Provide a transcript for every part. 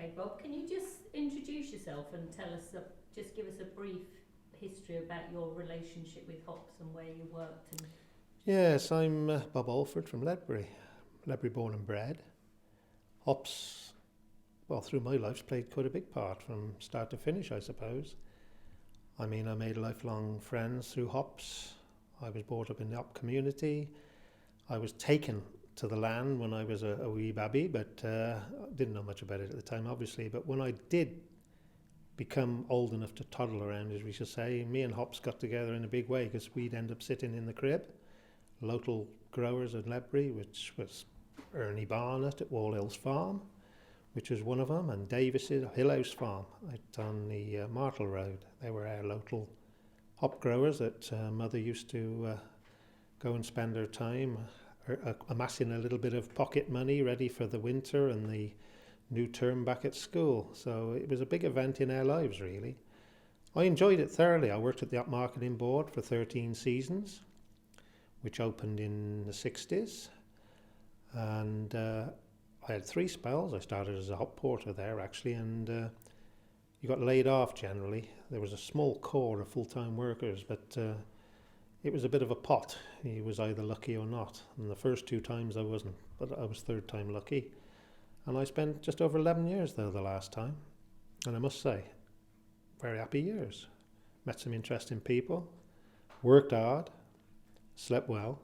Okay, Rob, can you just introduce yourself and tell us, just give us a brief history about your relationship with hops and where you worked? And Yes, I'm Bob Alford from Ledbury born and bred. Hops, well, through my life's played quite a big part from start to finish, I suppose. I mean, I made lifelong friends through hops. I was brought up in the hop community. I was taken to the land when I was a wee babby, but didn't know much about it at the time, obviously. But when I did become old enough to toddle around, as we should say, me and hops got together in a big way because we'd end up sitting in the crib. Local growers at Ledbury, which was Ernie Barnett at Wall Hills Farm, which was one of them, and Davis's Hill House Farm on the Martle Road. They were our local hop growers that Mother used to go and spend her time amassing a little bit of pocket money ready for the winter and the new term back at school. So it was a big event in our lives, really. I enjoyed it thoroughly. I worked at the Hop Marketing Board for 13 seasons, which opened in the 60s. And I had 3 spells. I started as a hop porter there, actually, and you got laid off generally. There was a small core of full-time workers, but it was a bit of a pot. He was either lucky or not. And the first 2 times I wasn't, but I was 3rd time lucky. And I spent just over 11 years there the last time. And I must say, very happy years. Met some interesting people, worked hard, slept well.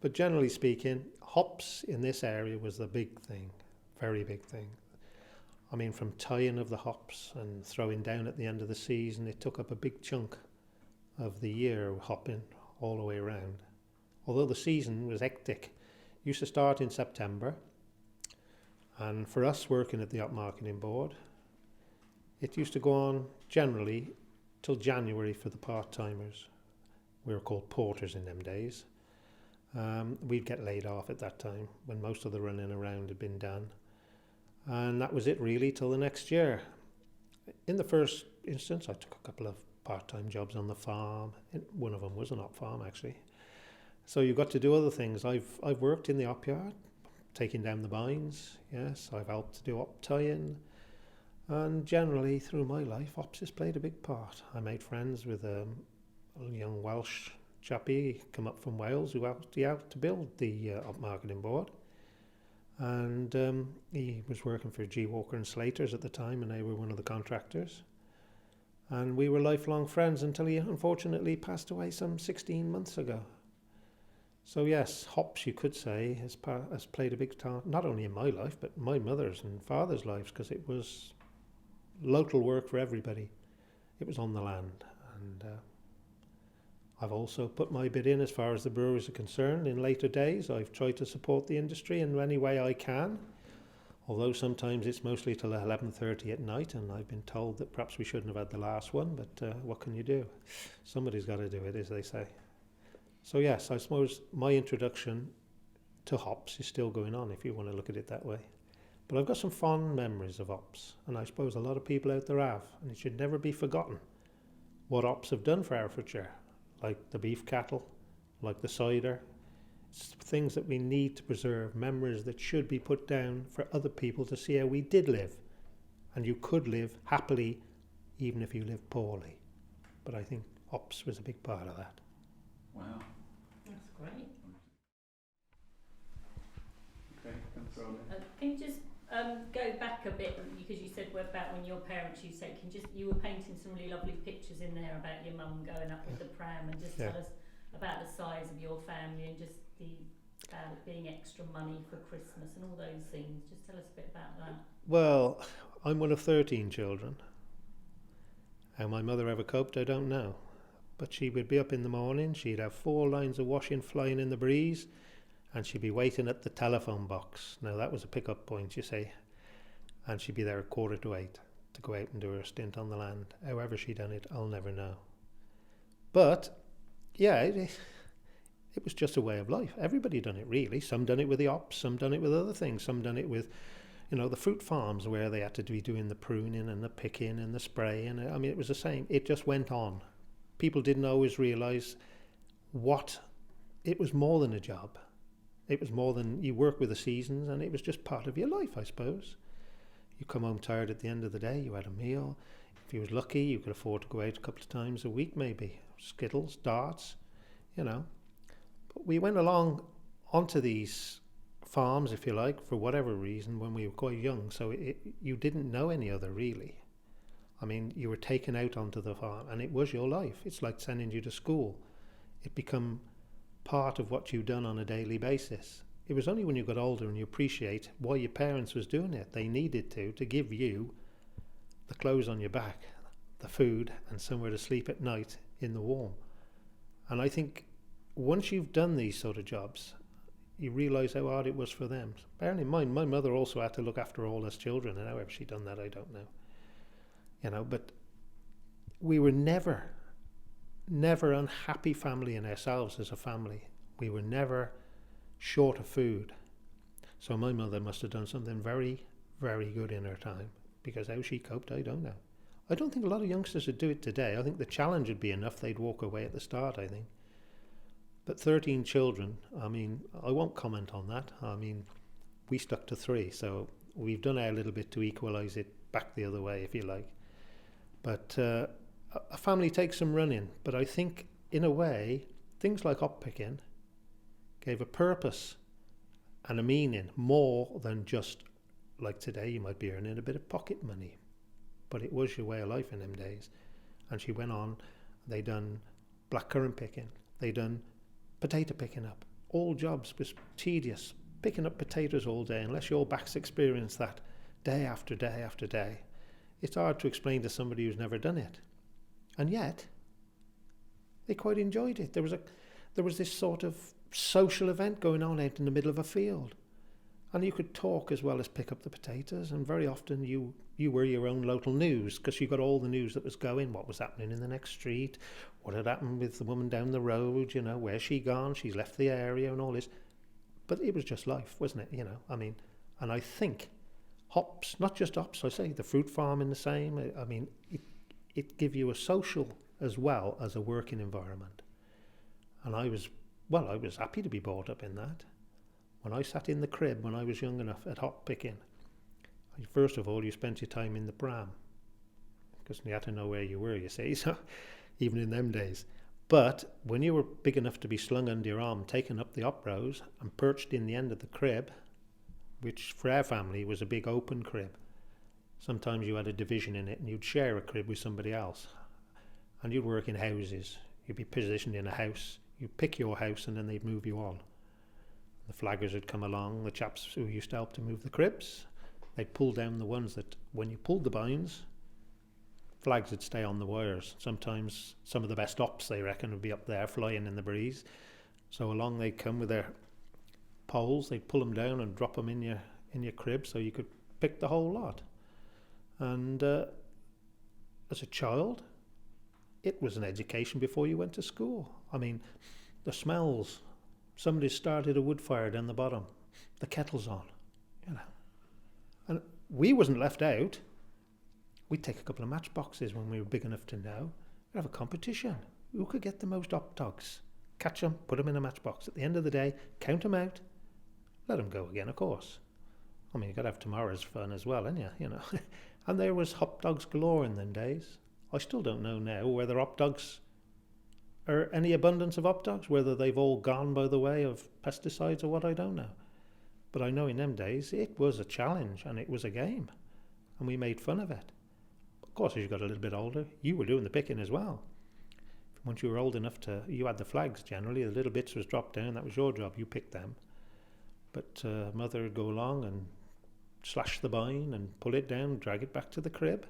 But generally speaking, hops in this area was the big thing, very big thing. I mean, from tying of the hops and throwing down at the end of the season, it took up a big chunk of the year hopping all the way around. Although the season was hectic, it used to start in September, and for us working at the Hop Marketing Board, it used to go on generally till January for the part-timers. We were called porters in them days. We'd get laid off at that time when most of the running around had been done, and that was it really till the next year. In the first instance, I took a couple of part-time jobs on the farm. One of them was an hop farm, actually. So you've got to do other things. I've worked in the hop yard, taking down the bines. Yes, I've helped to do hop tying, and generally through my life, hops has played a big part. I made friends with a young Welsh chappie come up from Wales who helped to build the Hop Marketing Board, and he was working for G. Walker and Slaters at the time, and they were one of the contractors. And we were lifelong friends until he unfortunately passed away some 16 months ago. So yes, hops, you could say, has played a big part, not only in my life, but my mother's and father's lives, because it was local work for everybody. It was on the land. And I've also put my bit in as far as the breweries are concerned. In later days, I've tried to support the industry in any way I can. Although sometimes it's mostly till 11:30 at night, and I've been told that perhaps we shouldn't have had the last one, but what can you do? Somebody's got to do it, as they say. So yes, I suppose my introduction to hops is still going on, if you want to look at it that way. But I've got some fond memories of hops, and I suppose a lot of people out there have, and it should never be forgotten what hops have done for Herefordshire, like the beef cattle, like the cider. Things that we need to preserve, memories that should be put down for other people to see how we did live. And you could live happily even if you lived poorly. But I think hops was a big part of that. Wow. that's great. Okay, thanks, Rob. Can you just go back a bit, because you said about when your parents, you were painting some really lovely pictures in there about your mum going up with the pram, and just tell us about the size of your family and just about it being extra money for Christmas and all those things. Just tell us a bit about that. Well, I'm one of 13 children. How my mother ever coped, I don't know. But she would be up in the morning, she'd have 4 lines of washing flying in the breeze, and she'd be waiting at the telephone box. Now that was a pick-up point, you see. And she'd be there at 7:45 to go out and do her stint on the land. However she done it, I'll never know. But, yeah, it was just a way of life. Everybody done it, really. Some done it with the hops, some done it with other things, some done it with, the fruit farms where they had to be doing the pruning and the picking and the spraying. I mean, it was the same. It just went on. People didn't always realise it was more than a job. It was more than you work with the seasons, and it was just part of your life, I suppose. You come home tired at the end of the day, you had a meal. If you was lucky, you could afford to go out a couple of times a week maybe. Skittles, darts, you know. But we went along onto these farms, if you like, for whatever reason when we were quite young. So you didn't know any other really. I mean, you were taken out onto the farm and it was your life. It's like sending you to school. It become part of what you've done on a daily basis. It was only when you got older and you appreciate why your parents was doing it. They needed to give you the clothes on your back, the food, and somewhere to sleep at night in the warm. And I think once you've done these sort of jobs, you realise how hard it was for them. Bearing in mind, my mother also had to look after all us children, and however she done that, I don't know. You know, but we were never unhappy family in ourselves as a family. We were never short of food. So my mother must have done something very, very good in her time, because how she coped, I don't know. I don't think a lot of youngsters would do it today. I think the challenge would be enough, they'd walk away at the start, I think. But 13 children, I mean, I won't comment on that. I mean, we stuck to 3, so we've done our little bit to equalise it back the other way, if you like. But a family takes some running, but I think, in a way, things like hop picking gave a purpose and a meaning more than just, like today, you might be earning a bit of pocket money. But it was your way of life in them days. And she went on, they done blackcurrant picking, they done potato picking up. All jobs was tedious, picking up potatoes all day, unless your back's experienced that day after day after day. It's hard to explain to somebody who's never done it. And yet, they quite enjoyed it. There was this sort of social event going on out in the middle of a field. And you could talk as well as pick up the potatoes, and very often you were your own local news, because you got all the news that was going, what was happening in the next street, what had happened with the woman down the road, you know, where's she gone, she's left the area and all this. But it was just life, wasn't it, you know, I mean, and I think hops, not just hops, I say the fruit farming the same, I mean, it give you a social as well as a working environment. And I was happy to be brought up in that. When I sat in the crib when I was young enough at hop picking, first of all, you spent your time in the pram, because you had to know where you were, you see, so even in them days. But when you were big enough to be slung under your arm, taken up the hop rows and perched in the end of the crib, which for our family was a big open crib. Sometimes you had a division in it and you'd share a crib with somebody else. And you'd work in houses. You'd be positioned in a house. You'd pick your house and then they'd move you on. The flaggers would come along, the chaps who used to help to move the cribs. They'd pull down the ones that, when you pulled the binds, flags would stay on the wires. Sometimes some of the best ops, they reckon, would be up there flying in the breeze. So along they'd come with their poles, they'd pull them down and drop them in your crib so you could pick the whole lot. And as a child, it was an education before you went to school. I mean, the smells. Somebody started a wood fire down the bottom. The kettle's on, you know. And we wasn't left out. We'd take a couple of matchboxes when we were big enough to know. We'd have a competition. Who could get the most hop dogs? Catch them, put them in a matchbox. At the end of the day, count them out, let them go again, of course. I mean, you've got to have tomorrow's fun as well, ain't you know. And there was hop dogs galore in them days. I still don't know now whether hop dogs are any abundance of hop dogs, whether they've all gone by the way of pesticides or what, I don't know. But I know in them days it was a challenge and it was a game, and we made fun of it. Of course, as you got a little bit older, you were doing the picking as well. Once you were old enough you had the flags generally, the little bits was dropped down, that was your job, you picked them. But mother would go along and slash the vine and pull it down, drag it back to the crib,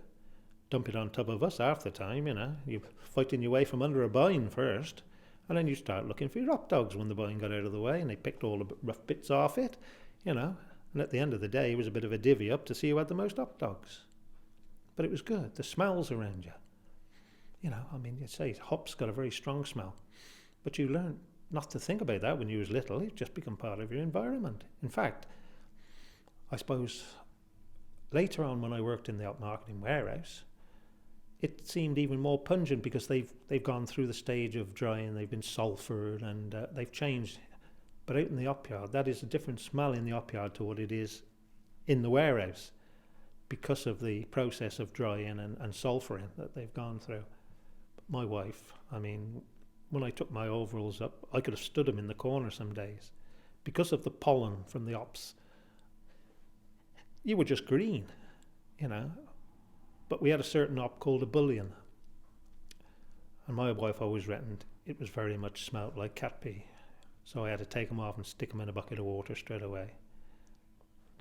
dump it on top of us half the time, you know. You're fighting your way from under a vine first, and then you start looking for your hop dogs when the vine got out of the way and they picked all the rough bits off it, you know. And at the end of the day, it was a bit of a divvy up to see who had the most hop dogs. But it was good, the smells around you. You know, I mean, you'd say hops got a very strong smell, but you learn not to think about that when you was little. It just become part of your environment. In fact, I suppose later on when I worked in the hop marketing warehouse, it seemed even more pungent because they've gone through the stage of drying, they've been sulfured and they've changed. But out in the hop yard, that is a different smell in the hop yard to what it is in the warehouse. because of the process of drying and sulphuring that they've gone through. My wife, I mean, when I took my overalls up, I could have stood them in the corner some days. Because of the pollen from the hops, you were just green, you know. But we had a certain hop called a bullion. And my wife always reckoned it was very much smelt like cat pee. So I had to take them off and stick them in a bucket of water straight away.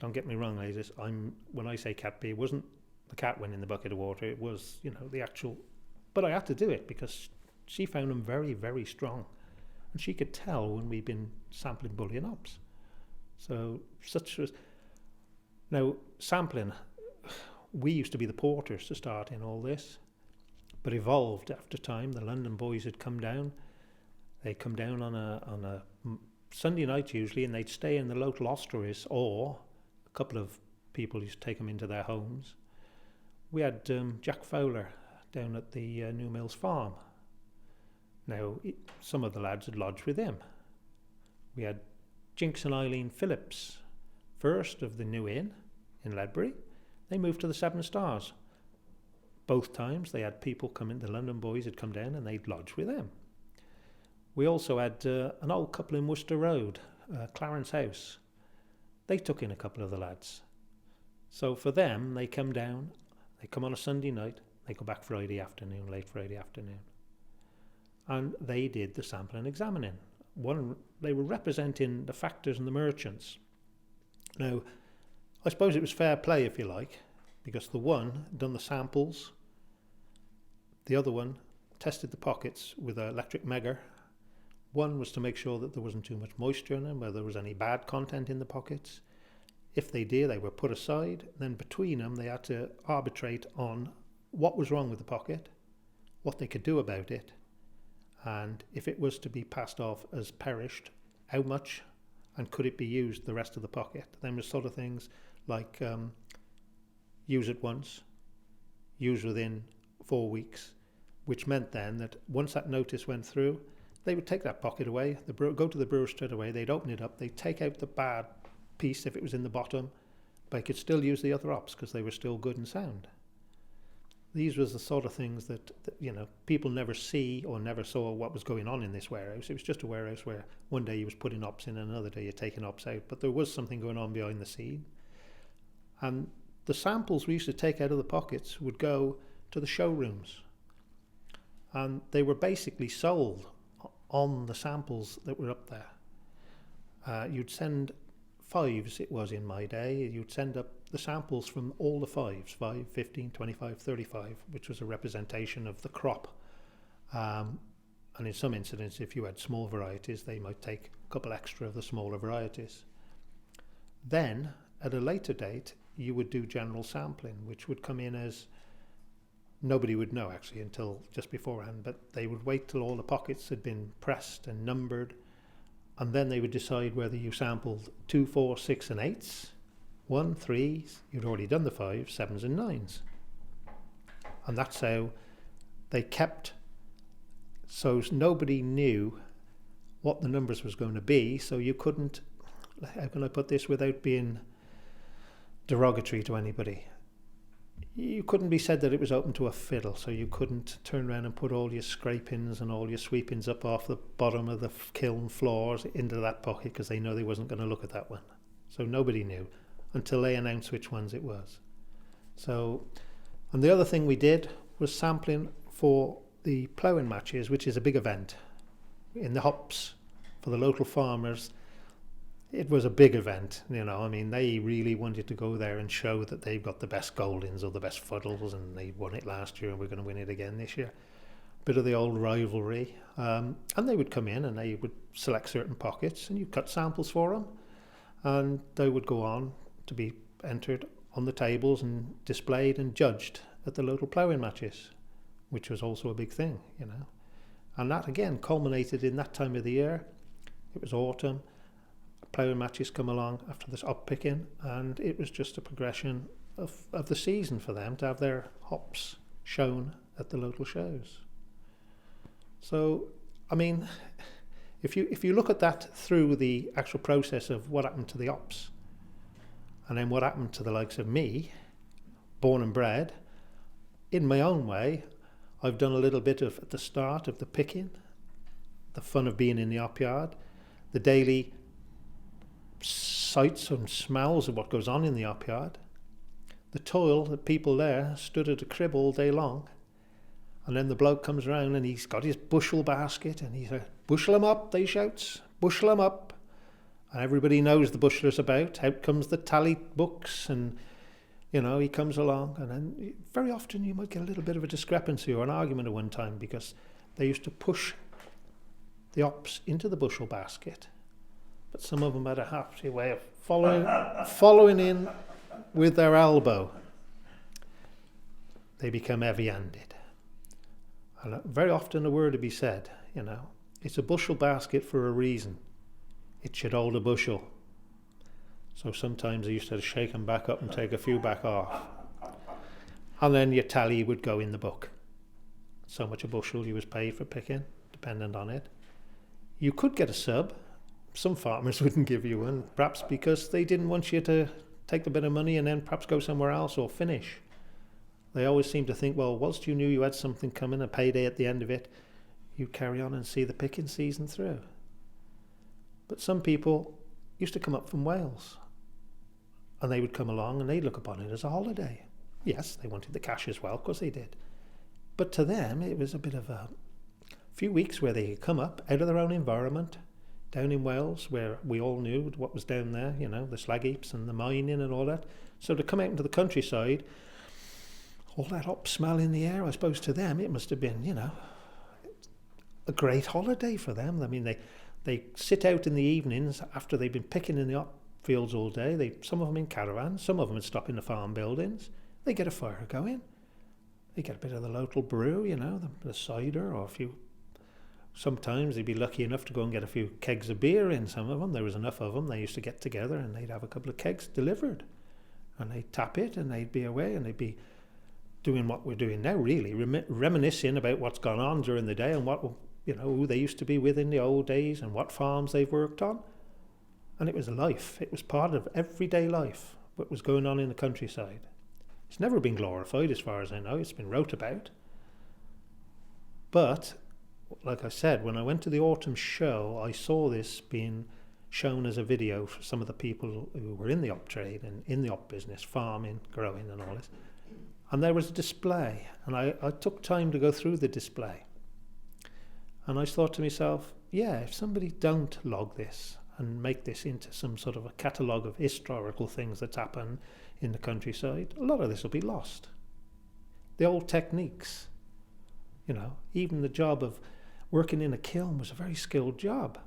Don't get me wrong, ladies. When I say cat pee, it wasn't the cat went in the bucket of water. It was, you know, the actual... But I had to do it because she found them very, very strong. And she could tell when we'd been sampling bullion hops. So such was... Now, sampling, we used to be the porters to start in all this, but evolved after time. The London boys had come down. They'd come down on a Sunday night usually, and they'd stay in the local hostelries, or a couple of people used to take them into their homes. We had Jack Fowler down at the New Mills farm. Now, some of the lads had lodged with him. We had Jinx and Eileen Phillips, first of the New Inn in Ledbury. They moved to the Seven Stars. Both times they had people come in, the London boys had come down and they'd lodge with them. We also had an old couple in Worcester Road, Clarence House. They took in a couple of the lads. So for them, they come down, they come on a Sunday night, they go back Friday afternoon, late Friday afternoon. And they did the sampling examining. They were representing the factors and the merchants. Now, I suppose it was fair play, if you like, because the one done the samples, the other one tested the pockets with an electric megger. One was to make sure that there wasn't too much moisture in them, whether there was any bad content in the pockets. If they did, they were put aside. Then between them, they had to arbitrate on what was wrong with the pocket, what they could do about it, and if it was to be passed off as perished, how much, and could it be used the rest of the pocket. Then there's sort of things like use it once, use within 4 weeks, which meant then that once that notice went through, they would take that pocket away, go to the brewer straight away, they'd open it up, they'd take out the bad piece if it was in the bottom, but they could still use the other hops because they were still good and sound. These was the sort of things that, you know, people never see or never saw what was going on in this warehouse. It was just a warehouse where one day you was putting hops in and another day you're taking hops out, but there was something going on behind the scene. And the samples we used to take out of the pockets would go to the showrooms, and they were basically sold on the samples that were up there. You'd send fives, it was in my day, you'd send up the samples from all the fives, 5, 15, 25, 35, which was a representation of the crop. And in some incidents, if you had small varieties, they might take a couple extra of the smaller varieties. Then, at a later date, you would do general sampling, which would come in as, nobody would know actually until just beforehand, but they would wait till all the pockets had been pressed and numbered, and then they would decide whether you sampled 2, 4, 6 and 8s, 1, 3s, you'd already done the 5s, 7s and 9s. And that's how they kept, so nobody knew what the numbers was going to be, so you couldn't, how can I put this without being derogatory to anybody? You couldn't be said that it was open to a fiddle, so you couldn't turn around and put all your scrapings and all your sweepings up off the bottom of the kiln floors into that pocket because they know they wasn't going to look at that one. So nobody knew until they announced which ones it was. So, and the other thing we did was sampling for the ploughing matches, which is a big event in the hops for the local farmers. It was a big event, you know, I mean, they really wanted to go there and show that they've got the best Goldings or the best Fuddles, and they won it last year and we're going to win it again this year. Bit of the old rivalry. And they would come in and they would select certain pockets and you cut samples for them, and they would go on to be entered on the tables and displayed and judged at the local ploughing matches, which was also a big thing, you know. And that again culminated in that time of the year. It was autumn. Ploughing matches come along after this hop picking, and it was just a progression of the season for them to have their hops shown at the local shows. So, I mean, if you look at that through the actual process of what happened to the hops, and then what happened to the likes of me, born and bred, in my own way, I've done a little bit of, at the start, of the picking, the fun of being in the hop yard, the daily sights and smells of what goes on in the hop yard, the toil that people there stood at a crib all day long. And then the bloke comes around and he's got his bushel basket and he's like, bushel 'em up, they shouts, bushel 'em up. And everybody knows the bushler's about. Out comes the tally books and, you know, he comes along. And then very often you might get a little bit of a discrepancy or an argument at one time because they used to push the hops into the bushel basket. But some of them had a happy way of following in with their elbow. They become heavy-handed. And very often a word to be said, you know, it's a bushel basket for a reason. It should hold a bushel. So sometimes I used to shake them back up and take a few back off. And then your tally would go in the book. So much a bushel you was paid for picking, dependent on it. You could get a sub. Some farmers wouldn't give you one, perhaps because they didn't want you to take the bit of money and then perhaps go somewhere else or finish. They always seem to think, well, whilst you knew you had something coming, a payday at the end of it, you carry on and see the picking season through. But some people used to come up from Wales and they would come along and they'd look upon it as a holiday. Yes, they wanted the cash as well, of course they did. But to them, it was a bit of a few weeks where they could come up out of their own environment, down in Wales, where we all knew what was down there, you know, the slag heaps and the mining and all that. So to come out into the countryside, all that hop smell in the air, I suppose to them it must have been, you know, a great holiday for them. I mean, they sit out in the evenings after they've been picking in the hop fields all day. Some of them in caravans, some of them would stop in the farm buildings. They get a fire going. They get a bit of the local brew, you know, the cider or a few. Sometimes they'd be lucky enough to go and get a few kegs of beer in. Some of them, there was enough of them, they used to get together and they'd have a couple of kegs delivered. And they'd tap it and they'd be away and they'd be doing what we're doing now, really, reminiscing about what's gone on during the day and what, you know, who they used to be with in the old days and what farms they've worked on. And it was life. It was part of everyday life, what was going on in the countryside. It's never been glorified as far as I know. It's been wrote about. But, like I said, when I went to the autumn show, I saw this being shown as a video for some of the people who were in the hop trade and in the hop business, farming, growing and all this. And there was a display, and I took time to go through the display. And I thought to myself, yeah, if somebody don't log this and make this into some sort of a catalogue of historical things that happen in the countryside, a lot of this will be lost. The old techniques, you know, even the job of working in a kiln was a very skilled job.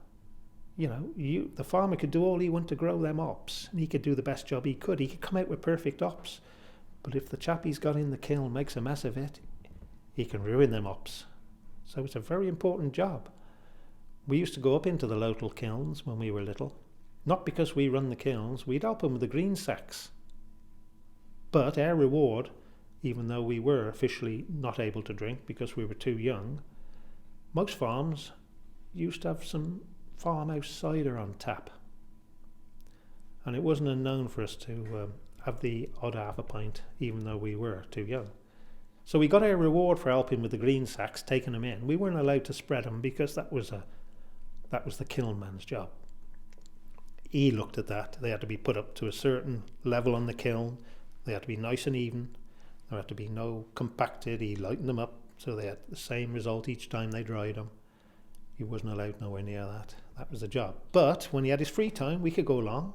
You know, the farmer could do all he wanted to grow them hops, and he could do the best job he could. He could come out with perfect hops. But if the chap he's got in the kiln makes a mess of it, he can ruin them hops. So it's a very important job. We used to go up into the local kilns when we were little. Not because we run the kilns, we'd help them with the green sacks. But our reward, even though we were officially not able to drink because we were too young, most farms used to have some farmhouse cider on tap. And it wasn't unknown for us to have the odd half a pint, even though we were too young. So we got our reward for helping with the green sacks, taking them in. We weren't allowed to spread them because that was the kiln man's job. He looked at that. They had to be put up to a certain level on the kiln. They had to be nice and even. There had to be no compacted. He lightened them up so they had the same result each time they dried them. He wasn't allowed nowhere near that. That was the job. But when he had his free time, we could go along.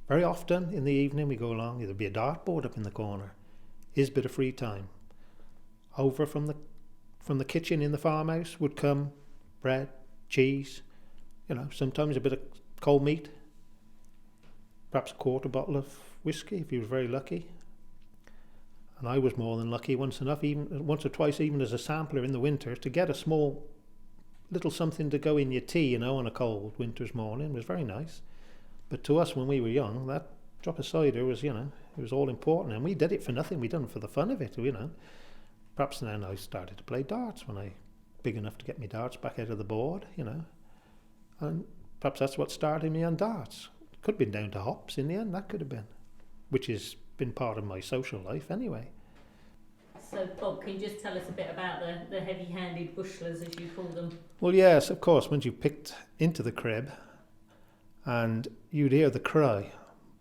Very often in the evening we go along, there'd be a dartboard up in the corner. His bit of free time. Over from the kitchen in the farmhouse would come bread, cheese, you know, sometimes a bit of cold meat, perhaps a quarter bottle of whiskey if he was very lucky. And I was more than lucky once or twice, even as a sampler in the winter, to get a small little something to go in your tea, you know, on a cold winter's morning. It was very nice. But to us, when we were young, that drop of cider was, you know, it was all important. And we did it for nothing. We done it for the fun of it, you know. Perhaps then I started to play darts when I big enough to get me darts back out of the board, you know. And perhaps that's what started me on darts. Could have been down to hops in the end, that could have been. Which has been part of my social life anyway. So Bob, can you just tell us a bit about the heavy-handed bushlers, as you call them? Well, yes, of course, once you picked into the crib and you'd hear the cry,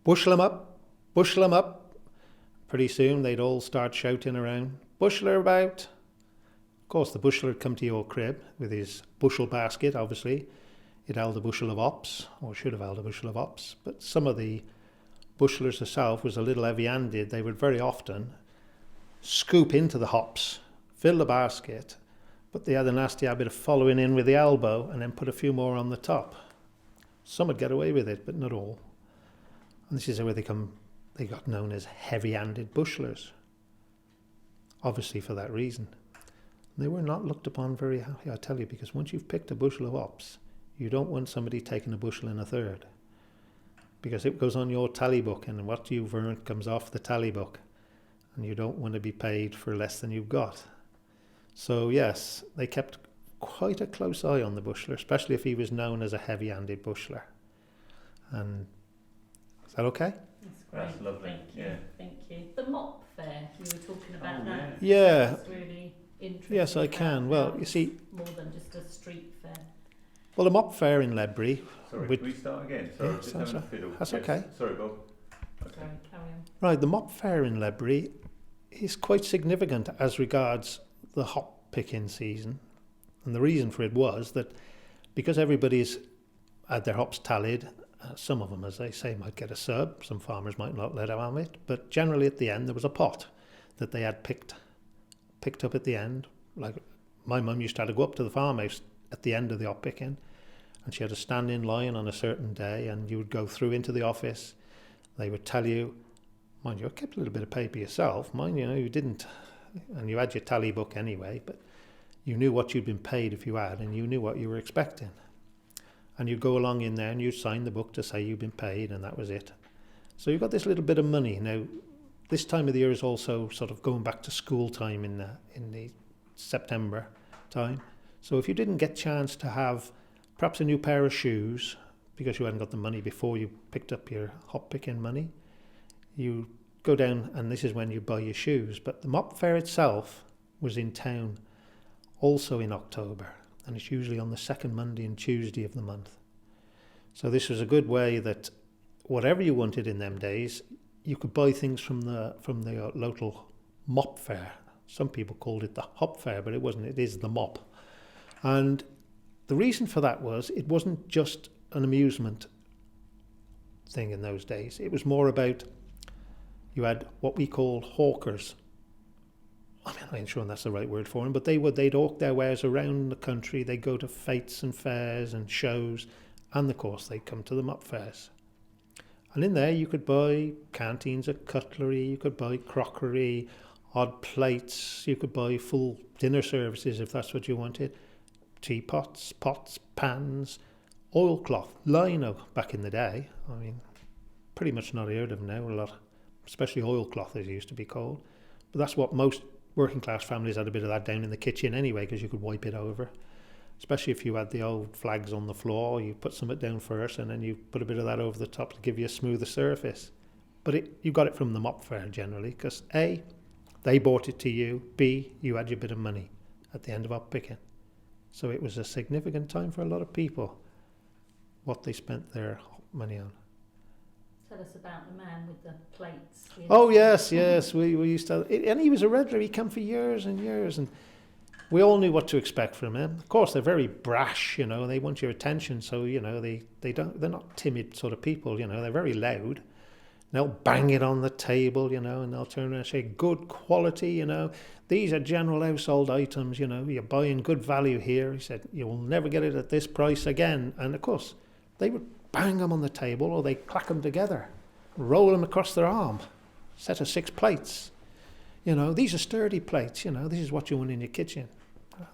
bushel 'em up, bushel 'em up. Pretty soon they'd all start shouting around, bushler about. Of course, the bushler would come to your crib with his bushel basket, obviously. It held a bushel of hops, or should have held a bushel of hops, but some of the bushlers herself was a little heavy-handed. They would very often scoop into the hops, fill the basket, but they had a nasty habit of following in with the elbow and then put a few more on the top. Some would get away with it, but not all. And this is where they got known as heavy-handed bushlers, obviously for that reason. They were not looked upon very highly, I tell you, because once you've picked a bushel of hops, you don't want somebody taking a bushel and a third, because it goes on your tally book, and what you've earned comes off the tally book, and you don't want to be paid for less than you've got. So yes, they kept quite a close eye on the bushler, especially if he was known as a heavy-handed bushler. And is that okay? That's great. That's lovely. Thank you. Yeah. Thank you. The mop fair, you were talking about that. Yeah. That's really interesting. Yes, I can. Well, you see, more than just a street fair. well, the mop fair in Ledbury. Sorry, Which- can we start again? Sorry, Yeah, just that's having a fiddle. that's Yes. okay. Sorry, Bob. Okay. Sorry, carry on. Right, the mop fair in Ledbury is quite significant as regards the hop picking season. And the reason for it was that because everybody's had their hops tallied, some of them, as they say, might get a sub, some farmers might not let them have it, but generally at the end there was a pot that they had picked up at the end. Like my mum used to have to go up to the farmhouse at the end of the hop picking, and she had to stand in line on a certain day, and you would go through into the office. They would tell you, mind you, I kept a little bit of paper yourself, mind you, you didn't, and you had your tally book anyway, but you knew what you'd been paid if you had, and you knew what you were expecting. And you'd go along in there and you'd sign the book to say you've been paid, and that was it. So you got this little bit of money. Now, this time of the year is also sort of going back to school time in the September time. So if you didn't get chance to have perhaps a new pair of shoes because you hadn't got the money before you picked up your hop picking money, you go down and this is when you buy your shoes. But the mop fair itself was in town also in October, and it's usually on the second Monday and Tuesday of the month. So this was a good way that whatever you wanted in them days, you could buy things from the local mop fair. Some people called it the hop fair, but it wasn't. It is the mop. And the reason for that was it wasn't just an amusement thing in those days. It was more about, you had what we called hawkers. I mean, I ain't sure that's the right word for them, but they'd hawk their wares around the country. They'd go to fetes and fairs and shows, and of course they'd come to the mop fairs. And in there you could buy canteens of cutlery, you could buy crockery, odd plates, you could buy full dinner services if that's what you wanted, teapots, pots, pans, oilcloth, lino back in the day. I mean, pretty much not heard of now, a lot, especially oilcloth as it used to be called. But that's what most working class families had, a bit of that down in the kitchen anyway, because you could wipe it over. Especially if you had the old flags on the floor, you put something down first and then you put a bit of that over the top to give you a smoother surface. But you got it from the mop fair generally, because A, they bought it to you, B, you had your bit of money at the end of hop picking. So it was a significant time for a lot of people, what they spent their money on. Tell us about the man with the plates. Oh yes, we used to, and he was a regular. He came for years and years, and we all knew what to expect from him. Of course, they're very brash, they want your attention, so they're not timid sort of people, they're very loud. They'll bang it on the table, and they'll turn around and say, good quality, these are general household items, you're buying good value here. He said, you'll never get it at this price again. And of course, they would bang them on the table, or they clack them together, roll them across their arm, set of 6 plates. These are sturdy plates, this is what you want in your kitchen.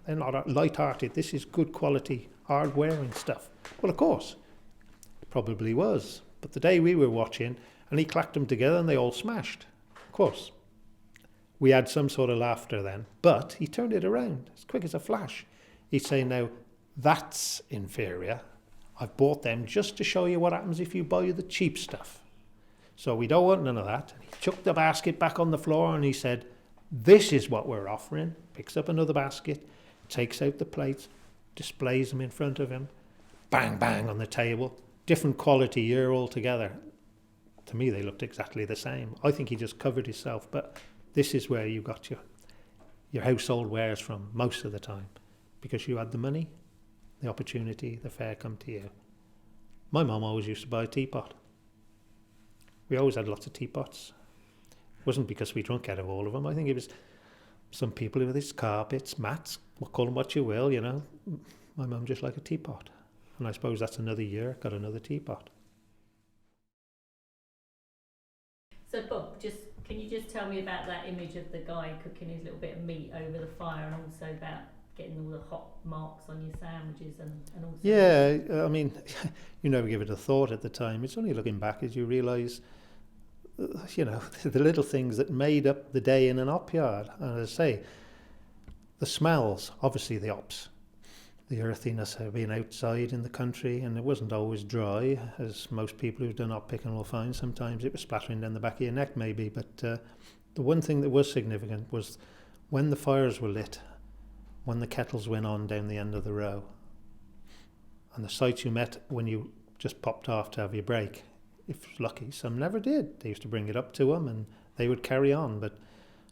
They're not light-hearted, this is good quality, hard-wearing stuff. Well, of course, it probably was. But the day we were watching, and he clacked them together and they all smashed. Of course, we had some sort of laughter then, but he turned it around as quick as a flash. He'd say, now, that's inferior. I've bought them just to show you what happens if you buy the cheap stuff. So we don't want none of that. He chucked the basket back on the floor and he said, This is what we're offering. Picks up another basket, takes out the plates, displays them in front of him, bang, bang on the table. Different quality year altogether. To me, they looked exactly the same. I think he just covered himself, but this is where you got your household wares from most of the time, because you had the money, the opportunity, the fare come to you. My mum always used to buy a teapot. We always had lots of teapots. It wasn't because we drunk out of all of them. I think it was some people with his carpets, mats, call them what you will, you know. My mum just liked a teapot. And I suppose that's another year, got another teapot. So Bob, can you just tell me about that image of the guy cooking his little bit of meat over the fire, and also about getting all the hot marks on your sandwiches and also... Yeah, I mean, you never give it a thought at the time. It's only looking back as you realise, you know, the little things that made up the day in an op yard. And as I say, the smells, obviously the ops, the earthiness of being outside in the country, and it wasn't always dry, as most people who've done op picking will find. Sometimes it was splattering down the back of your neck maybe, but the one thing that was significant was when the fires were lit, when the kettles went on down the end of the row, and the sights you met when you just popped off to have your break. If lucky, some never did. They used to bring it up to them and they would carry on. But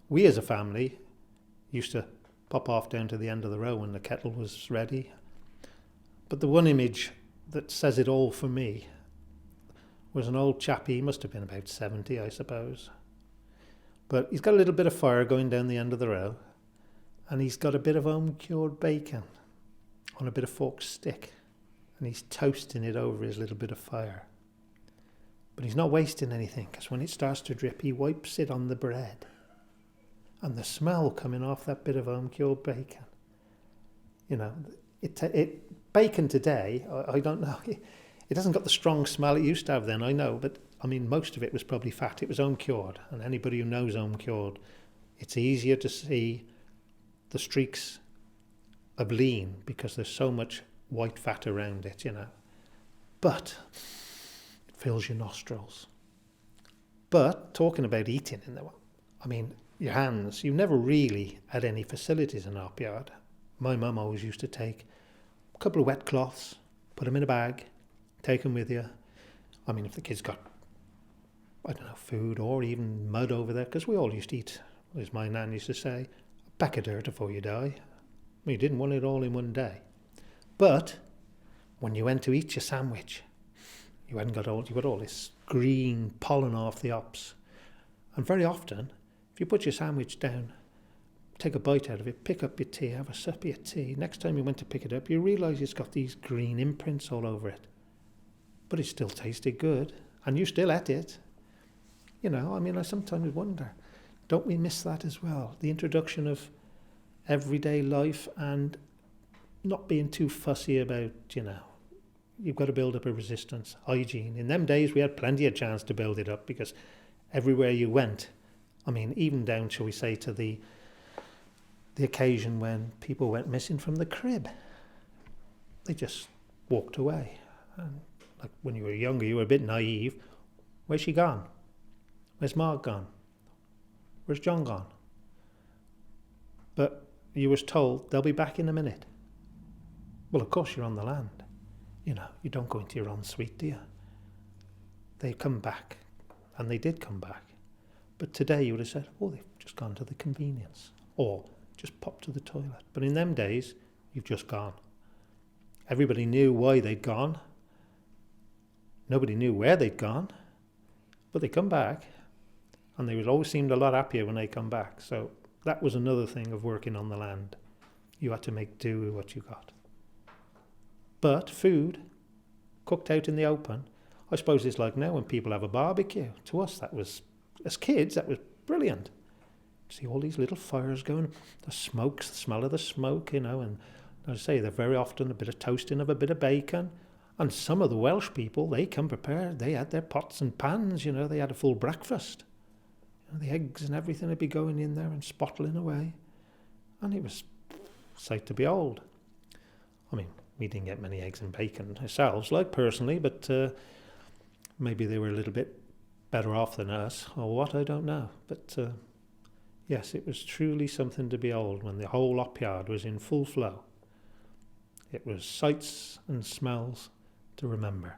we as a family used to pop off down to the end of the row when the kettle was ready. But the one image that says it all for me was an old chappie. He must have been about 70, I suppose. But he's got a little bit of fire going down the end of the row, and he's got a bit of home-cured bacon on a bit of forked stick, and he's toasting it over his little bit of fire. But he's not wasting anything, because when it starts to drip, he wipes it on the bread. And the smell coming off that bit of home-cured bacon, you know, bacon today, I don't know, it hasn't got the strong smell it used to have then, I know, but I mean, most of it was probably fat. It was home-cured, and anybody who knows home-cured, it's easier to see the streaks of lean because there's so much white fat around it, you know. But it fills your nostrils. But talking about eating in the, I mean, your hands, you never really had any facilities in our yard. My mum always used to take a couple of wet cloths, put them in a bag, take them with you. I mean, if the kids got, I don't know, food or even mud over there, because we all used to eat, as my nan used to say, a pack of dirt before you die. You didn't want it all in one day. But when you went to eat your sandwich, you got all this green pollen off the ops. And very often, if you put your sandwich down, take a bite out of it, pick up your tea, have a sup of your tea, next time you went to pick it up, you realise it's got these green imprints all over it. But it still tasted good, and you still ate it. You know, I mean, I sometimes wonder, don't we miss that as well? The introduction of everyday life and not being too fussy about, you know, you've got to build up a resistance, hygiene. In them days, we had plenty of chance to build it up because everywhere you went, I mean, even down, shall we say, to the occasion when people went missing from the crib. They just walked away. And like when you were younger, you were a bit naive. Where's she gone? Where's Mark gone? Where's John gone? But you was told they'll be back in a minute. Well, of course, you're on the land. You know, you don't go into your own suite, do you? They come back, and they did come back. But today you would have said, oh, they've just gone to the convenience, or just popped to the toilet. But in them days, you've just gone. Everybody knew why they'd gone. Nobody knew where they'd gone, but they come back, and they always seemed a lot happier when they come back. So that was another thing of working on the land. You had to make do with what you got. But food, cooked out in the open, I suppose it's like now when people have a barbecue. To us, that was, as kids, that was brilliant. See all these little fires going, the smoke, the smell of the smoke, you know, and as I say, they're very often a bit of toasting of a bit of bacon. And some of the Welsh people, they come prepared. They had their pots and pans, you know, they had a full breakfast. You know, the eggs and everything would be going in there and spottling away. And it was a sight to behold. I mean, we didn't get many eggs and bacon ourselves, like personally, but maybe they were a little bit better off than us, or what, I don't know. But Yes, it was truly something to behold when the whole hop yard was in full flow. It was sights and smells to remember.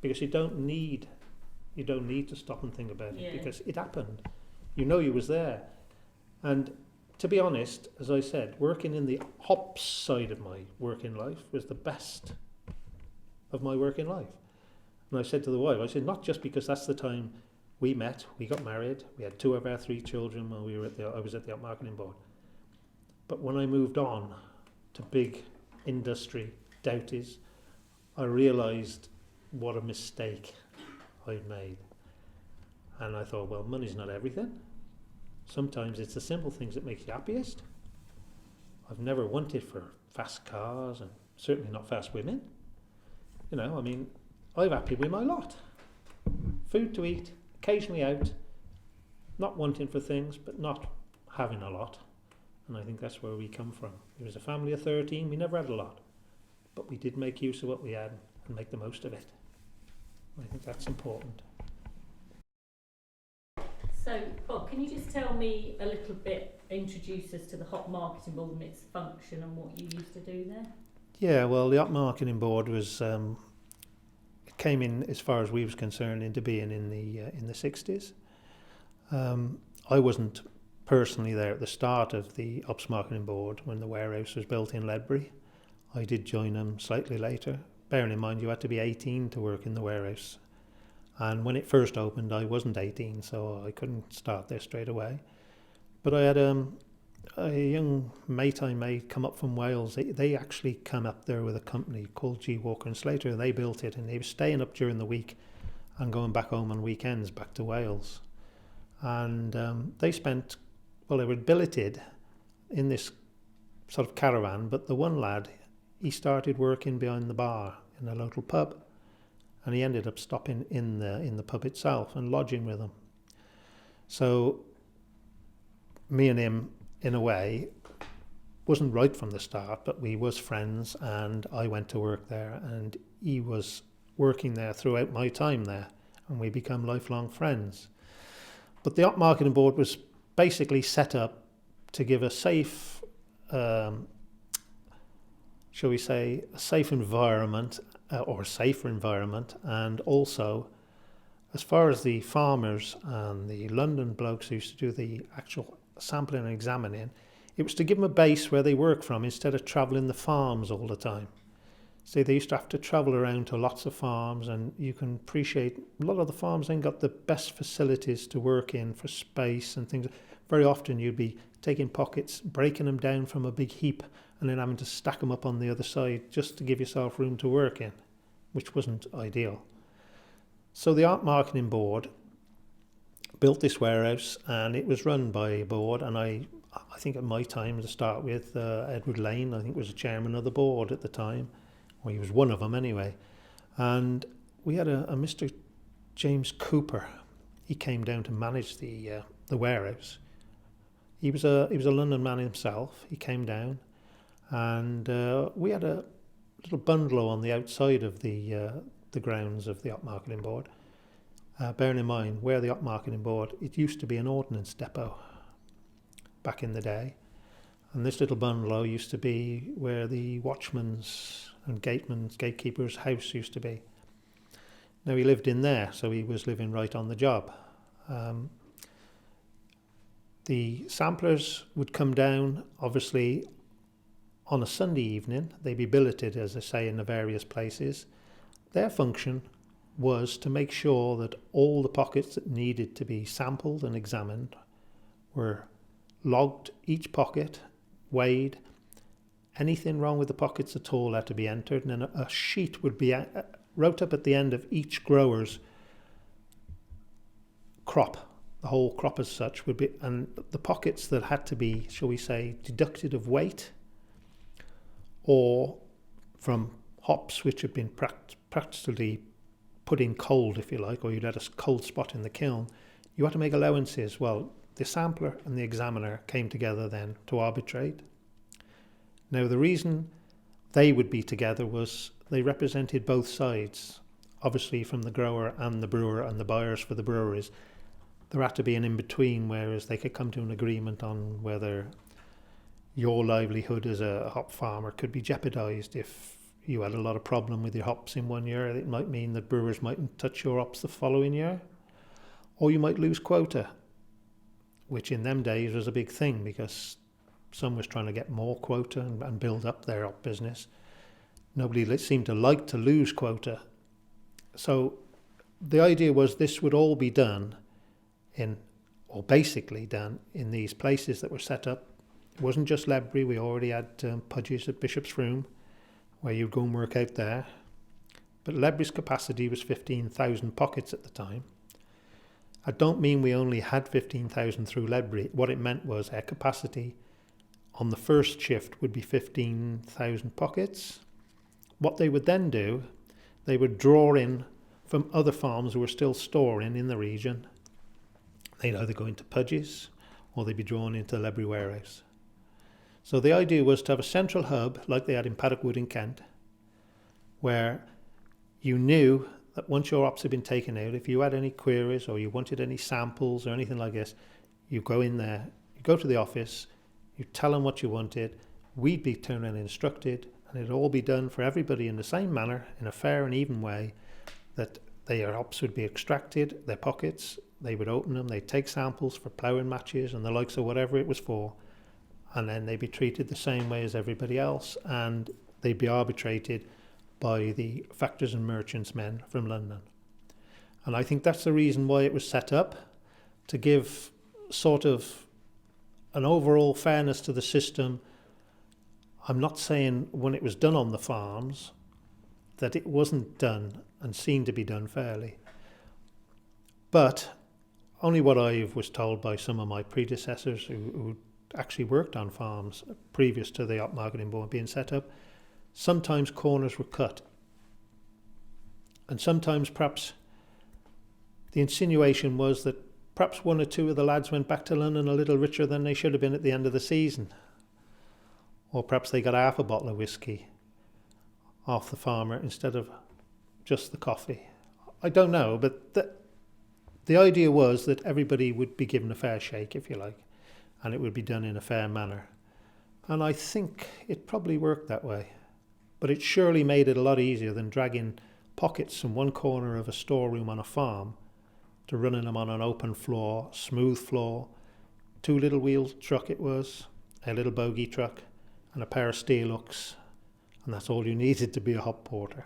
Because you don't need to stop and think about it, because it happened. You know you was there. And to be honest, as I said, working in the hops side of my working life was the best of my working life. And I said to the wife, I said, not just because that's the time we met, we got married, we had 2 of our 3 children when I was at the Hop Marketing Board. But when I moved on to big industry doughties, I realised what a mistake I'd made. And I thought, well, money's not everything. Sometimes it's the simple things that make you happiest. I've never wanted for fast cars and certainly not fast women. You know, I mean, I'm happy with my lot. Food to eat, occasionally out, not wanting for things, but not having a lot. And I think that's where we come from. It was a family of 13, we never had a lot. But we did make use of what we had and make the most of it. I think that's important. So, Bob, can you just tell me a little bit, introduce us to the Hop Marketing Board and its function and what you used to do there? Yeah, well, the Hop Marketing Board was it came in, as far as we was concerned, into being in the 60s. I wasn't personally there at the start of the Ops Marketing Board when the warehouse was built in Ledbury. I did join them slightly later. Bearing in mind you had to be 18 to work in the warehouse. And when it first opened, I wasn't 18, so I couldn't start there straight away. But I had a young mate I made come up from Wales. They actually come up there with a company called G. Walker and Slater, and they built it, and he was staying up during the week and going back home on weekends back to Wales. And they were billeted in this sort of caravan, but the one lad, he started working behind the bar in a local pub. And he ended up stopping in the pub itself and lodging with them. So me and him, in a way, wasn't right from the start, but we was friends, and I went to work there, and he was working there throughout my time there, and we become lifelong friends. But the Hop Marketing Board was basically set up to give a safe, shall we say, a safe environment, or a safer environment, and also, as far as the farmers and the London blokes who used to do the actual sampling and examining, it was to give them a base where they work from instead of travelling the farms all the time. See, they used to have to travel around to lots of farms, and you can appreciate a lot of the farms ain't got the best facilities to work in for space and things. Very often you'd be taking pockets, breaking them down from a big heap, and then having to stack them up on the other side just to give yourself room to work in, which wasn't ideal. So the Hop Marketing Board built this warehouse, and it was run by a board, and I think at my time to start with, Edward Lane, I think, was the chairman of the board at the time, or he was one of them anyway. And we had a Mr. James Cooper. He came down to manage the warehouse. He was a London man himself. He came down, and we had a little bungalow on the outside of the grounds of the Hop Marketing Board. Bearing in mind, where the Hop Marketing Board, it used to be an ordnance depot back in the day. And this little bungalow used to be where the watchman's and gatekeeper's house used to be. Now, he lived in there, so he was living right on the job. The samplers would come down, obviously, on a Sunday evening. They'd be billeted, as I say, in the various places. Their function was to make sure that all the pockets that needed to be sampled and examined were logged, each pocket, weighed. Anything wrong with the pockets at all had to be entered, and then a sheet would be wrote up at the end of each grower's crop. The whole crop as such would be, and the pockets that had to be, shall we say, deducted of weight, or from hops which had been practically put in cold, if you like, or you'd had a cold spot in the kiln, you had to make allowances. Well, the sampler and the examiner came together then to arbitrate. Now, the reason they would be together was they represented both sides obviously from the grower and the brewer and the buyers for the breweries, there had to be an in-between, whereas they could come to an agreement on whether your livelihood as a hop farmer could be jeopardised if you had a lot of problem with your hops in one year. It might mean that brewers mightn't touch your hops the following year, or you might lose quota, which in them days was a big thing because some was trying to get more quota and build up their hop business. Nobody seemed to like to lose quota. So the idea was this would all be done basically done in these places that were set up. It wasn't just Ledbury, we already had Pudges at Bishop's Room, where you'd go and work out there. But Ledbury's capacity was 15,000 pockets at the time. I don't mean we only had 15,000 through Ledbury. What it meant was our capacity on the first shift would be 15,000 pockets. What they would then do, they would draw in from other farms who were still storing in the region. They'd either go into Pudges or they'd be drawn into the Ledbury warehouse. So the idea was to have a central hub like they had in Paddock Wood in Kent, where you knew that once your hops had been taken out, if you had any queries or you wanted any samples or anything like this, you go in there, you go to the office, you tell them what you wanted, we'd be turned and instructed, and it'd all be done for everybody in the same manner, in a fair and even way, that their hops would be extracted, their pockets, they would open them, they'd take samples for ploughing matches and the likes of whatever it was for, and then they'd be treated the same way as everybody else, and they'd be arbitrated by the factors and merchants men from London. And I think that's the reason why it was set up, to give sort of an overall fairness to the system. I'm not saying when it was done on the farms that it wasn't done and seen to be done fairly, but only what I was told by some of my predecessors who actually worked on farms previous to the hop marketing board being set up. Sometimes corners were cut, and sometimes perhaps the insinuation was that perhaps one or two of the lads went back to London a little richer than they should have been at the end of the season, or perhaps they got half a bottle of whiskey off the farmer instead of just the coffee. I don't know, but the idea was that everybody would be given a fair shake, if you like, and it would be done in a fair manner. And I think it probably worked that way. But it surely made it a lot easier than dragging pockets from one corner of a storeroom on a farm to running them on an open floor, smooth floor, 2 little wheel truck it was, a little bogey truck, and a pair of steel hooks. And that's all you needed to be a hop porter.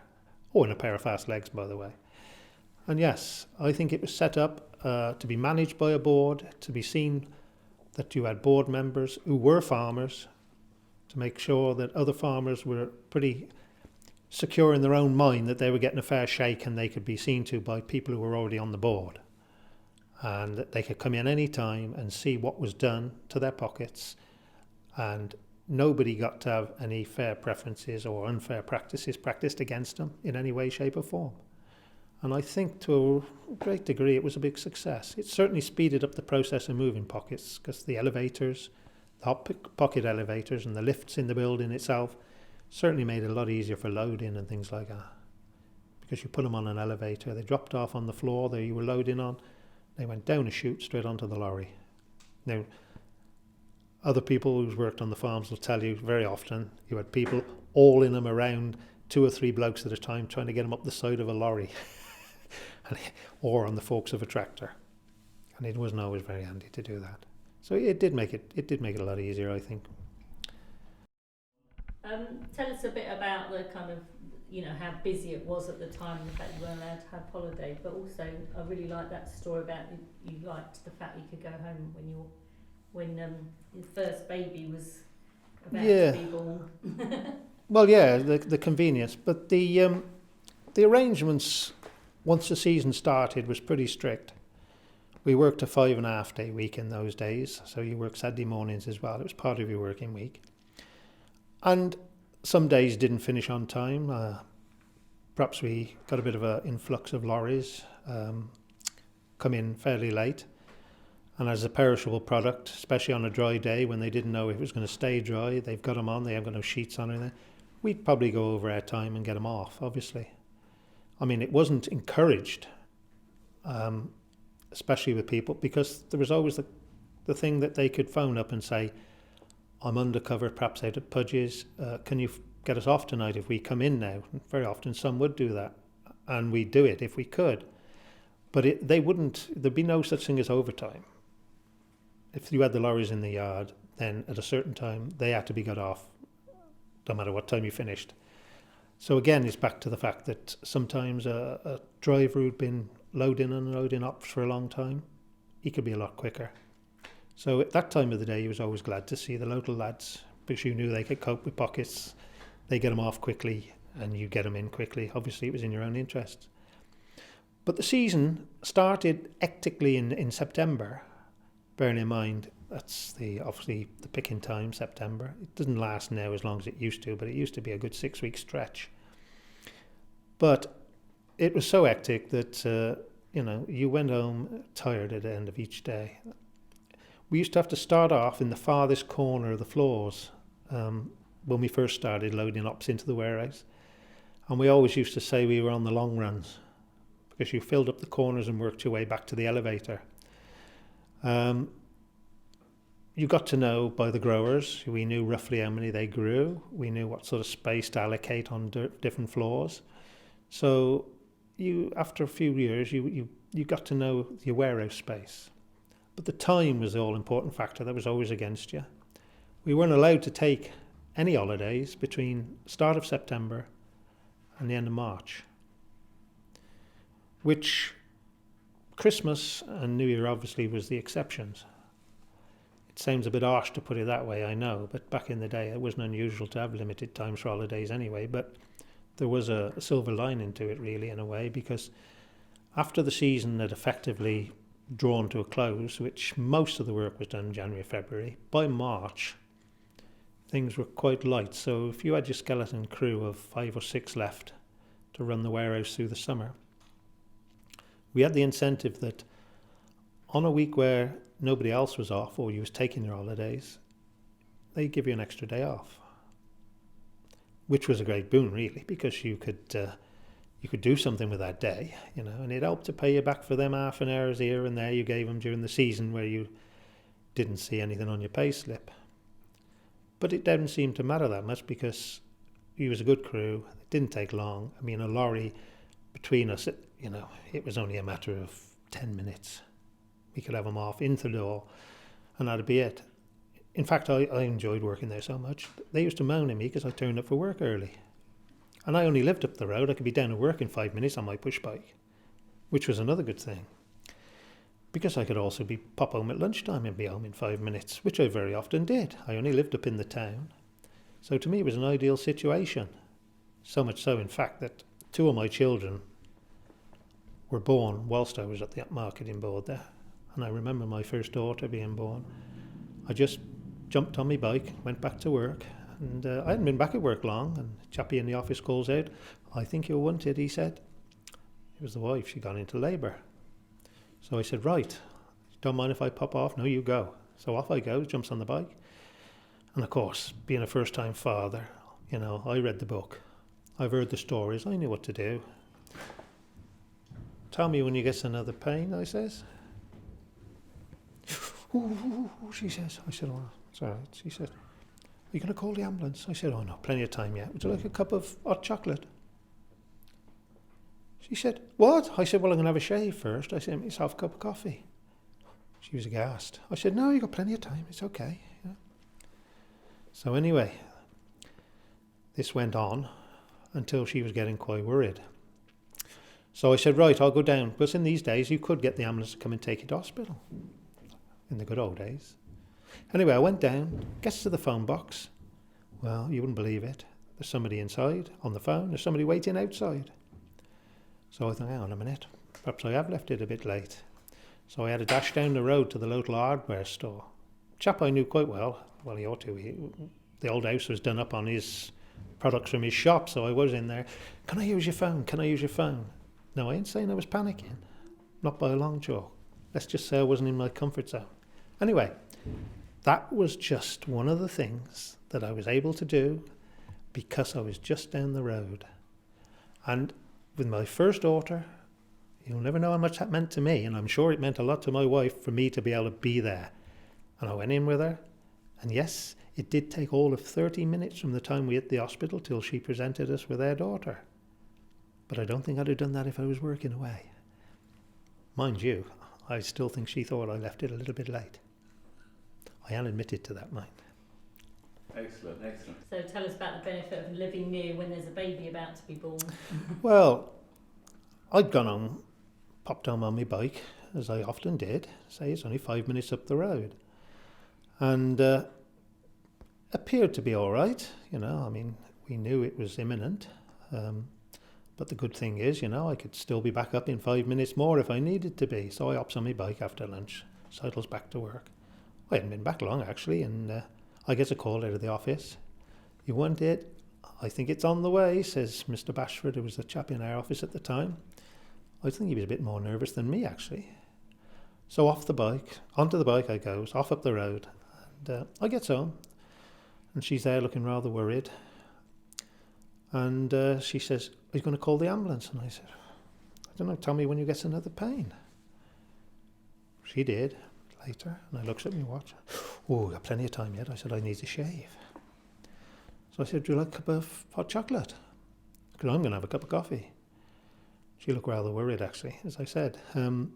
Oh, and a pair of fast legs, by the way. And yes, I think it was set up to be managed by a board, to be seen that you had board members who were farmers, to make sure that other farmers were pretty secure in their own mind that they were getting a fair shake and they could be seen to by people who were already on the board, and that they could come in any time and see what was done to their pockets, and nobody got to have any fair preferences or unfair practices practiced against them in any way, shape or form. And I think to a great degree it was a big success. It certainly speeded up the process of moving pockets, because the elevators, the hop pocket elevators and the lifts in the building itself certainly made it a lot easier for loading and things like that. Because you put them on an elevator, they dropped off on the floor that you were loading on, they went down a chute straight onto the lorry. Now, other people who's worked on the farms will tell you very often you had people all in them around 2 or 3 blokes at a time trying to get them up the side of a lorry or on the forks of a tractor. And it wasn't always very handy to do that. So it did make it a lot easier, I think. Tell us a bit about the kind of, how busy it was at the time, the fact you weren't allowed to have holiday, but also I really like that story about you liked the fact you could go home when your first baby was about to be born. Well, yeah, the convenience, but the arrangements once the season started was pretty strict. We worked a 5.5 day week in those days, so you worked Saturday mornings as well. It was part of your working week. And some days didn't finish on time. Perhaps we got a bit of an influx of lorries come in fairly late. And as a perishable product, especially on a dry day when they didn't know if it was going to stay dry, they've got them on, they haven't got no sheets on anything, we'd probably go over our time and get them off, obviously. I mean, it wasn't encouraged, especially with people, because there was always the thing that they could phone up and say, I'm undercover, perhaps out at Pudge's, can you get us off tonight if we come in now? And very often some would do that, and we'd do it if we could. But there'd be no such thing as overtime. If you had the lorries in the yard, then at a certain time, they had to be got off, no matter what time you finished. So again, it's back to the fact that sometimes a driver who'd been loading and unloading ops for a long time, he could be a lot quicker. So at that time of the day, he was always glad to see the local lads, because you knew they could cope with pockets. They get them off quickly, and you get them in quickly. Obviously, it was in your own interest. But the season started hectically in September, bearing in mind that's obviously the picking time, September. It doesn't last now as long as it used to, but it used to be a good 6-week stretch. But it was so hectic that, you went home tired at the end of each day. We used to have to start off in the farthest corner of the floors when we first started loading ops into the warehouse. And we always used to say we were on the long runs because you filled up the corners and worked your way back to the elevator. You got to know by the growers. We knew roughly how many they grew. We knew what sort of space to allocate on different floors. So after a few years, you got to know your warehouse space. But the time was the all-important factor that was always against you. We weren't allowed to take any holidays between start of September and the end of March, which Christmas and New Year obviously was the exceptions. It sounds a bit harsh to put it that way, I know, but back in the day it wasn't unusual to have limited times for holidays anyway, but there was a silver lining to it really in a way, because after the season had effectively drawn to a close, which most of the work was done in January, February, by March things were quite light. So if you had your skeleton crew of 5 or 6 left to run the warehouse through the summer, we had the incentive that on a week where nobody else was off or you was taking your holidays, they'd give you an extra day off, which was a great boon really, because you could do something with that day, and it helped to pay you back for them half an hours here and there you gave them during the season where you didn't see anything on your pay slip. But it didn't seem to matter that much because he was a good crew. It didn't take long. I mean, a lorry between us, it was only a matter of 10 minutes. We could have them off into the door and that'd be it. In fact, I enjoyed working there so much. They used to moan at me because I turned up for work early. And I only lived up the road. I could be down at work in 5 minutes on my push bike, which was another good thing. Because I could also pop home at lunchtime and be home in 5 minutes, which I very often did. I only lived up in the town. So to me it was an ideal situation. So much so, in fact, that 2 of my children were born whilst I was at the marketing board there. And I remember my first daughter being born. I just jumped on my bike, went back to work, and I hadn't been back at work long, and chappie in the office calls out, "I think you're wanted," he said. It was the wife, she'd gone into labour. So I said, "Right, don't mind if I pop off?" "No, you go." So off I go, jumps on the bike. And of course, being a first-time father, I read the book. I've heard the stories, I knew what to do. "Tell me when you get another pain," I says. "Ooh," she says. I said, "Oh, it's all right." She said, "Are you going to call the ambulance?" I said, "Oh no, plenty of time yet. Would you like a cup of hot chocolate?" She said, "What?" I said, "Well, I'm going to have a shave first." I said, "Make yourself a cup of coffee." She was aghast. I said, "No, you've got plenty of time. It's okay." So anyway, this went on until she was getting quite worried. So I said, "Right, I'll go down." Because in these days, you could get the ambulance to come and take you to hospital. In the good old days. Anyway, I went down, gets to the phone box. Well, you wouldn't believe it. There's somebody inside on the phone. There's somebody waiting outside. So I thought, hang on a minute. Perhaps I have left it a bit late. So I had to dash down the road to the local hardware store. Chap I knew quite well. Well, he ought to. The old house was done up on his products from his shop, so I was in there. "Can I use your phone? Can I use your phone?" No, I ain't saying I was panicking. Not by a long chalk. Let's just say I wasn't in my comfort zone. Anyway, that was just one of the things that I was able to do because I was just down the road. And with my first daughter, you'll never know how much that meant to me, and I'm sure it meant a lot to my wife for me to be able to be there. And I went in with her, and yes, it did take all of 30 minutes from the time we hit the hospital till she presented us with their daughter. But I don't think I'd have done that if I was working away. Mind you, I still think she thought I left it a little bit late. I am admitted to that, mind. Excellent, excellent. So tell us about the benefit of living near when there's a baby about to be born. Well, I'd gone on, popped home on my bike, as I often did. Say it's only 5 minutes up the road. And appeared to be all right, you know. I mean, we knew it was imminent. But the good thing is, you know, I could still be back up in 5 minutes more if I needed to be. So I hops on my bike after lunch, sidles back to work. I hadn't been back long, actually, and I get a call out of the office. You want it? I think it's on the way, says Mr. Bashford, who was the chap in our office at the time. I think he was a bit more nervous than me, actually. So onto the bike I goes, off up the road. And I gets home, and she's there looking rather worried. And she says, "Are you going to call the ambulance?" And I said, "I don't know, tell me when you get another pain." She did, later, and I looks at my watch. "Oh, got plenty of time yet." I said, "I need a shave." So I said, "Do you like a cup of hot chocolate?" Because I'm going to have a cup of coffee. She looked rather worried, actually, as I said. Of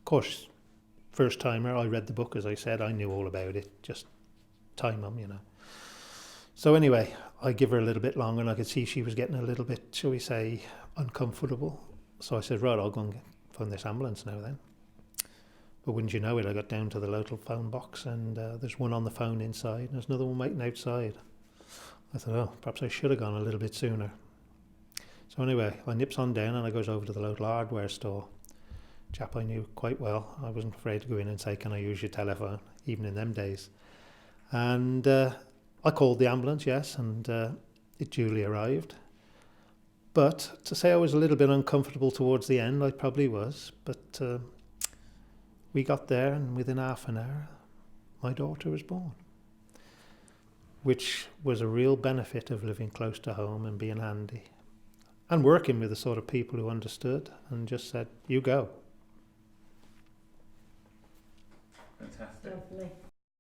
course, first timer, I read the book, as I said. I knew all about it, just time them, you know. So anyway, I give her a little bit longer, and I could see she was getting a little bit, shall we say, uncomfortable. So I said, "Right, I'll go and phone this ambulance now then." But wouldn't you know it, I got down to the local phone box, and there's one on the phone inside, and there's another one waiting outside. I thought, oh, perhaps I should have gone a little bit sooner. So anyway, I nips on down, and I goes over to the local hardware store. Chap I knew quite well. I wasn't afraid to go in and say, "Can I use your telephone?" even in them days. And I called the ambulance, yes, and it duly arrived. But to say I was a little bit uncomfortable towards the end, I probably was. But we got there, and within half an hour, my daughter was born. Which was a real benefit of living close to home and being handy. And working with the sort of people who understood and just said, "You go." Fantastic. Lovely.